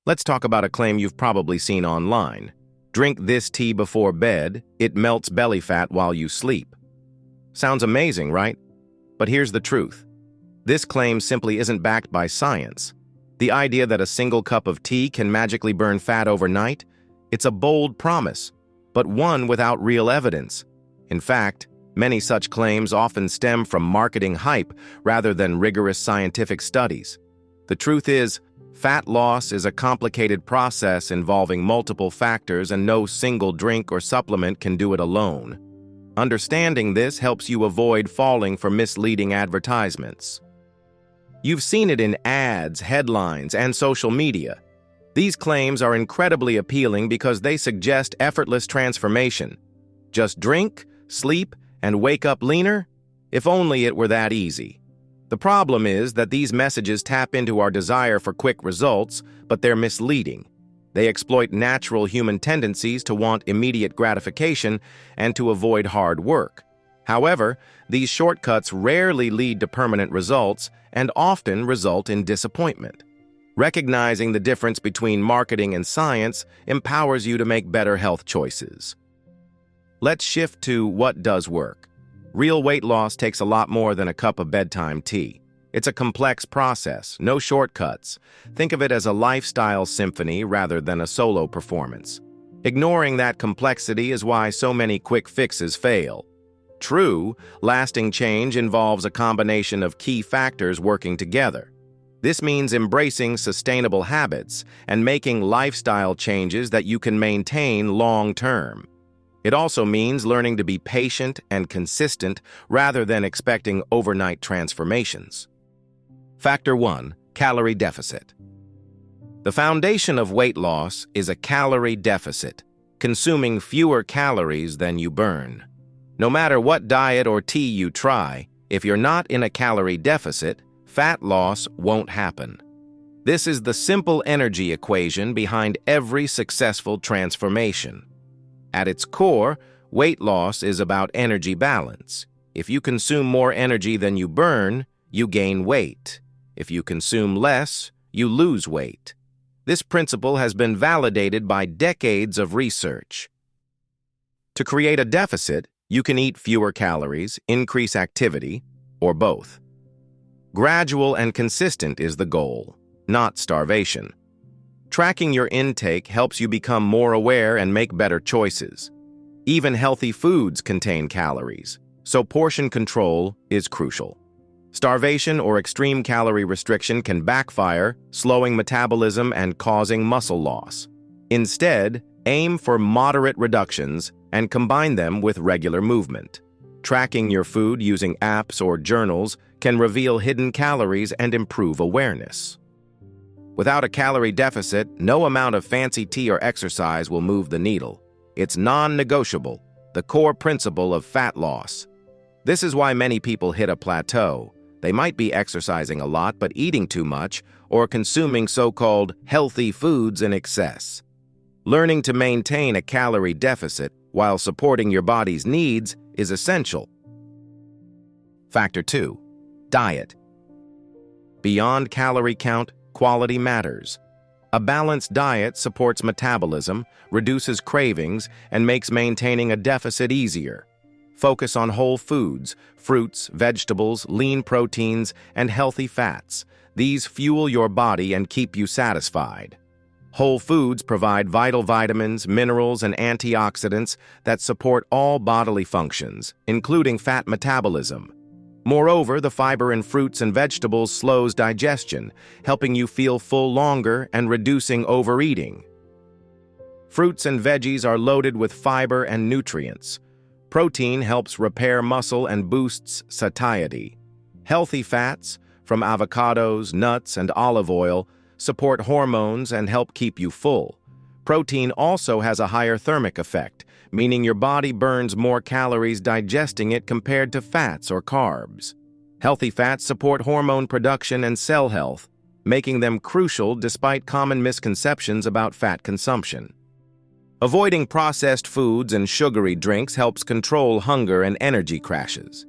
Let's talk about a claim you've probably seen online. Drink this tea before bed, it melts belly fat while you sleep. Sounds amazing, right? But here's the truth. This claim simply isn't backed by science. The idea that a single cup of tea can magically burn fat overnight? It's a bold promise, but one without real evidence. In fact, many such claims often stem from marketing hype rather than rigorous scientific studies. The truth is, fat loss is a complicated process involving multiple factors, and no single drink or supplement can do it alone. Understanding this helps you avoid falling for misleading advertisements. You've seen it in ads, headlines, and social media. These claims are incredibly appealing because they suggest effortless transformation. Just drink, sleep, and wake up leaner? If only it were that easy. The problem is that these messages tap into our desire for quick results, but they're misleading. They exploit natural human tendencies to want immediate gratification and to avoid hard work. However, these shortcuts rarely lead to permanent results and often result in disappointment. Recognizing the difference between marketing and science empowers you to make better health choices. Let's shift to what does work. Real weight loss takes a lot more than a cup of bedtime tea. It's a complex process, no shortcuts. Think of it as a lifestyle symphony rather than a solo performance. Ignoring that complexity is why so many quick fixes fail. True, lasting change involves a combination of key factors working together. This means embracing sustainable habits and making lifestyle changes that you can maintain long-term. It also means learning to be patient and consistent rather than expecting overnight transformations. Factor 1. Calorie deficit. The foundation of weight loss is a calorie deficit, consuming fewer calories than you burn. No matter what diet or tea you try, if you're not in a calorie deficit, fat loss won't happen. This is the simple energy equation behind every successful transformation. At its core, weight loss is about energy balance. If you consume more energy than you burn, you gain weight. If you consume less, you lose weight. This principle has been validated by decades of research. To create a deficit, you can eat fewer calories, increase activity, or both. Gradual and consistent is the goal, not starvation. Tracking your intake helps you become more aware and make better choices. Even healthy foods contain calories, so portion control is crucial. Starvation or extreme calorie restriction can backfire, slowing metabolism and causing muscle loss. Instead, aim for moderate reductions and combine them with regular movement. Tracking your food using apps or journals can reveal hidden calories and improve awareness. Without a calorie deficit, no amount of fancy tea or exercise will move the needle. It's non-negotiable, the core principle of fat loss. This is why many people hit a plateau. They might be exercising a lot but eating too much or consuming so-called healthy foods in excess. Learning to maintain a calorie deficit while supporting your body's needs is essential. Factor 2. Diet. Beyond calorie count, quality matters. A balanced diet supports metabolism, reduces cravings, and makes maintaining a deficit easier. Focus on whole foods, fruits, vegetables, lean proteins, and healthy fats. These fuel your body and keep you satisfied. Whole foods provide vital vitamins, minerals, and antioxidants that support all bodily functions, including fat metabolism. Moreover, the fiber in fruits and vegetables slows digestion, helping you feel full longer and reducing overeating. Fruits and veggies are loaded with fiber and nutrients. Protein helps repair muscle and boosts satiety. Healthy fats, from avocados, nuts, and olive oil, support hormones and help keep you full. Protein also has a higher thermic effect, meaning your body burns more calories digesting it compared to fats or carbs. Healthy fats support hormone production and cell health, making them crucial despite common misconceptions about fat consumption. Avoiding processed foods and sugary drinks helps control hunger and energy crashes.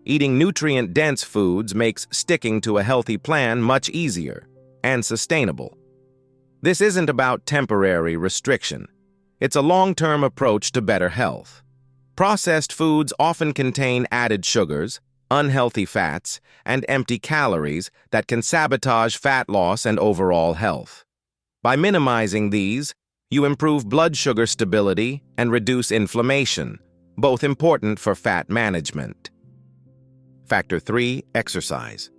Eating nutrient-dense foods makes sticking to a healthy plan much easier and sustainable. This isn't about temporary restriction. It's a long-term approach to better health. Processed foods often contain added sugars, unhealthy fats, and empty calories that can sabotage fat loss and overall health. By minimizing these, you improve blood sugar stability and reduce inflammation, both important for fat management. Factor 3. Exercise.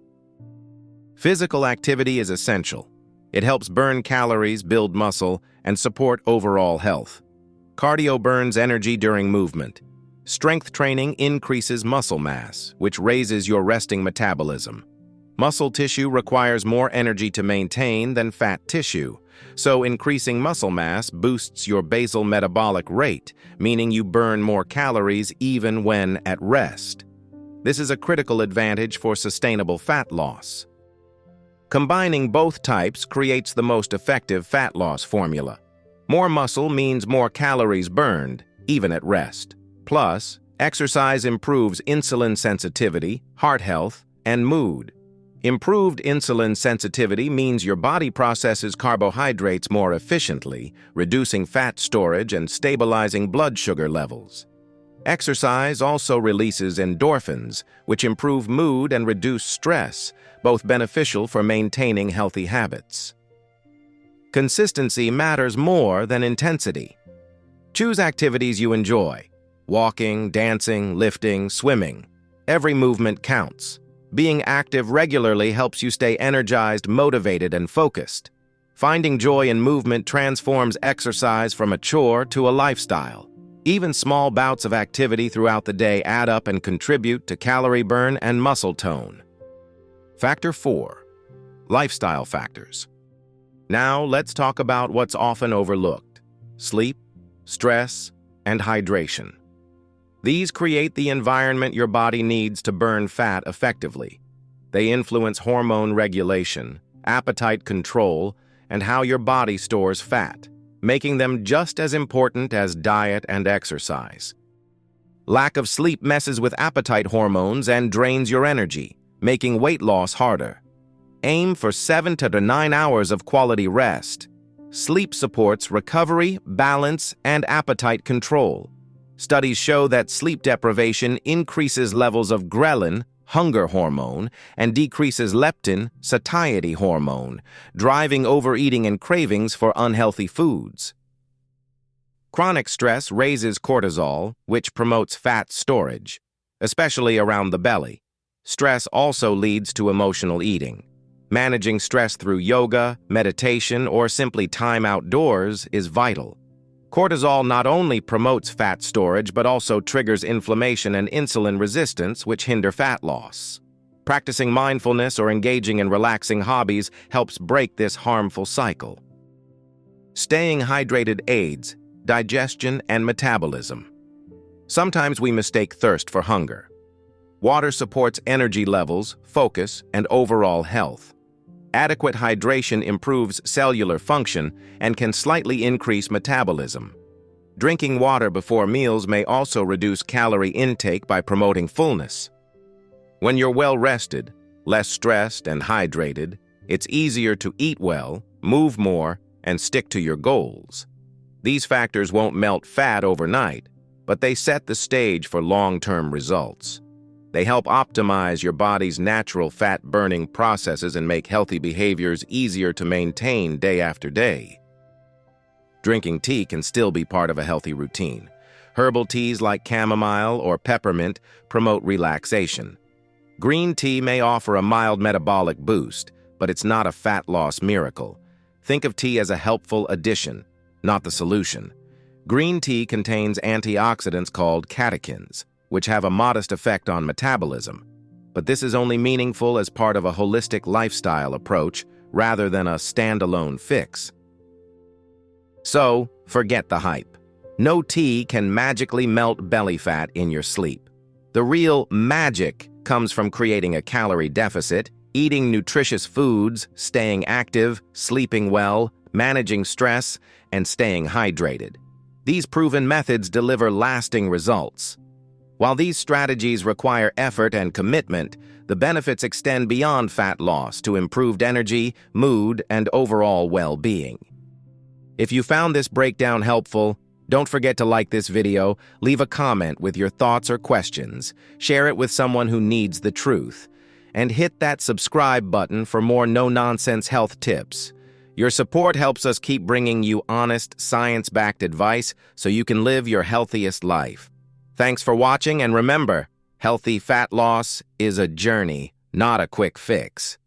Physical activity is essential. It helps burn calories, build muscle, and support overall health. Cardio burns energy during movement. Strength training increases muscle mass, which raises your resting metabolism. Muscle tissue requires more energy to maintain than fat tissue, so increasing muscle mass boosts your basal metabolic rate, meaning you burn more calories even when at rest. This is a critical advantage for sustainable fat loss. Combining both types creates the most effective fat loss formula. More muscle means more calories burned, even at rest. Plus, exercise improves insulin sensitivity, heart health, and mood. Improved insulin sensitivity means your body processes carbohydrates more efficiently, reducing fat storage and stabilizing blood sugar levels. Exercise also releases endorphins, which improve mood and reduce stress, both beneficial for maintaining healthy habits. Consistency matters more than intensity. Choose activities you enjoy. Walking, dancing, lifting, swimming. Every movement counts. Being active regularly helps you stay energized, motivated, and focused. Finding joy in movement transforms exercise from a chore to a lifestyle. Even small bouts of activity throughout the day add up and contribute to calorie burn and muscle tone. Factor 4. Lifestyle factors. Now let's talk about what's often overlooked: sleep, stress, and hydration. These create the environment your body needs to burn fat effectively. They influence hormone regulation, appetite control, and how your body stores fat, making them just as important as diet and exercise. Lack of sleep messes with appetite hormones and drains your energy, making weight loss harder. Aim for 7 to 9 hours of quality rest. Sleep supports recovery, balance, and appetite control. Studies show that sleep deprivation increases levels of ghrelin, hunger hormone, and decreases leptin, satiety hormone, driving overeating and cravings for unhealthy foods. Chronic stress raises cortisol, which promotes fat storage, especially around the belly. Stress also leads to emotional eating. Managing stress through yoga, meditation, or simply time outdoors is vital. Cortisol not only promotes fat storage but also triggers inflammation and insulin resistance, which hinder fat loss. Practicing mindfulness or engaging in relaxing hobbies helps break this harmful cycle. Staying hydrated aids digestion and metabolism. Sometimes we mistake thirst for hunger. Water supports energy levels, focus, and overall health. Adequate hydration improves cellular function and can slightly increase metabolism. Drinking water before meals may also reduce calorie intake by promoting fullness. When you're well rested, less stressed, and hydrated, it's easier to eat well, move more, and stick to your goals. These factors won't melt fat overnight, but they set the stage for long-term results. They help optimize your body's natural fat-burning processes and make healthy behaviors easier to maintain day after day. Drinking tea can still be part of a healthy routine. Herbal teas like chamomile or peppermint promote relaxation. Green tea may offer a mild metabolic boost, but it's not a fat loss miracle. Think of tea as a helpful addition, not the solution. Green tea contains antioxidants called catechins, which have a modest effect on metabolism. But this is only meaningful as part of a holistic lifestyle approach rather than a standalone fix. So, forget the hype. No tea can magically melt belly fat in your sleep. The real magic comes from creating a calorie deficit, eating nutritious foods, staying active, sleeping well, managing stress, and staying hydrated. These proven methods deliver lasting results. While these strategies require effort and commitment, the benefits extend beyond fat loss to improved energy, mood, and overall well-being. If you found this breakdown helpful, don't forget to like this video, leave a comment with your thoughts or questions, share it with someone who needs the truth, and hit that subscribe button for more no-nonsense health tips. Your support helps us keep bringing you honest, science-backed advice so you can live your healthiest life. Thanks for watching, and remember, healthy fat loss is a journey, not a quick fix.